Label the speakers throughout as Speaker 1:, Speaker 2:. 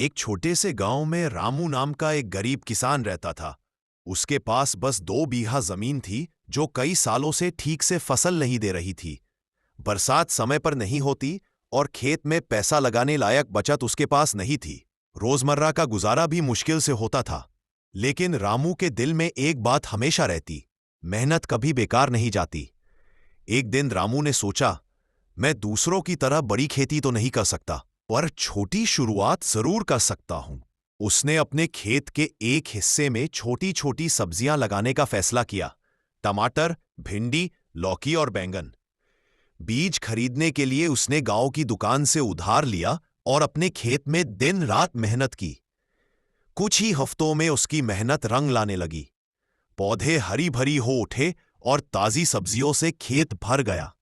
Speaker 1: एक छोटे से गांव में रामू नाम का एक गरीब किसान रहता था। उसके पास बस 2 बीघा जमीन थी जो कई सालों से ठीक से फसल नहीं दे रही थी। बरसात समय पर नहीं होती और खेत में पैसा लगाने लायक बचत उसके पास नहीं थी। रोजमर्रा का गुजारा भी मुश्किल से होता था। लेकिन रामू के दिल में एक बात हमेशा रहती, मेहनत कभी बेकार नहीं जाती। एक दिन रामू ने सोचा, मैं दूसरों की तरह बड़ी खेती तो नहीं कर सकता, पर छोटी शुरुआत जरूर कर सकता हूं। उसने अपने खेत के एक हिस्से में छोटी छोटी सब्जियां लगाने का फैसला किया। टमाटर, भिंडी, लौकी और बैंगन। बीज खरीदने के लिए उसने गांव की दुकान से उधार लिया और अपने खेत में दिन रात मेहनत की। कुछ ही हफ्तों में उसकी मेहनत रंग लाने लगी। पौधे हरी भरी हो उठे और ताजी सब्जियों से खेत भर गया।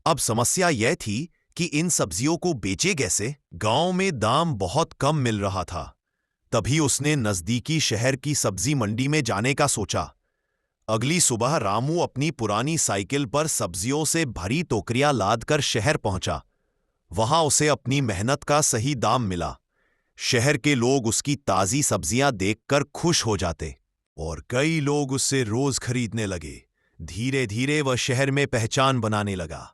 Speaker 1: अब समस्या यह थी कि इन सब्जियों को बेचे कैसे? गांव में दाम बहुत कम मिल रहा था। तभी उसने नजदीकी शहर की सब्जी मंडी में जाने का सोचा। अगली सुबह रामू अपनी पुरानी साइकिल पर सब्जियों से भरी टोकरियां लादकर शहर पहुंचा। वहां उसे अपनी मेहनत का सही दाम मिला। शहर के लोग उसकी ताजी सब्जियां देखकर खुश हो जाते और कई लोग उससे रोज खरीदने लगे। धीरे धीरे वह शहर में पहचान बनाने लगा।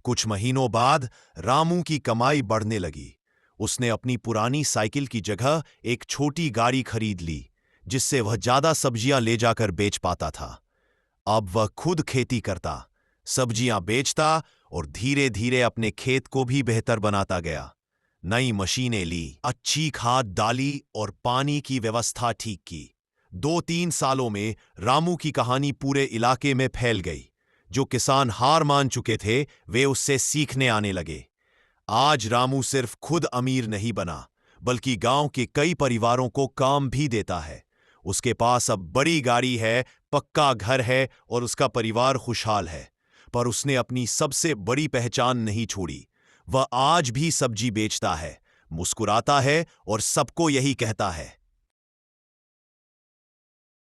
Speaker 1: कुछ महीनों बाद रामू की कमाई बढ़ने लगी। उसने अपनी पुरानी साइकिल की जगह एक छोटी गाड़ी खरीद ली, जिससे वह ज्यादा सब्जियां ले जाकर बेच पाता था। अब वह खुद खेती करता, सब्जियां बेचता और धीरे धीरे अपने खेत को भी बेहतर बनाता गया। नई मशीनें ली, अच्छी खाद डाली और पानी की व्यवस्था ठीक की। 2-3 सालों में रामू की कहानी पूरे इलाके में फैल गई। जो किसान हार मान चुके थे, वे उससे सीखने आने लगे। आज रामू सिर्फ खुद अमीर नहीं बना, बल्कि गांव के कई परिवारों को काम भी देता है। उसके पास अब बड़ी गाड़ी है, पक्का घर है और उसका परिवार खुशहाल है। पर उसने अपनी सबसे बड़ी पहचान नहीं छोड़ी। वह आज भी सब्जी बेचता है, मुस्कुराता है और सबको यही कहता है,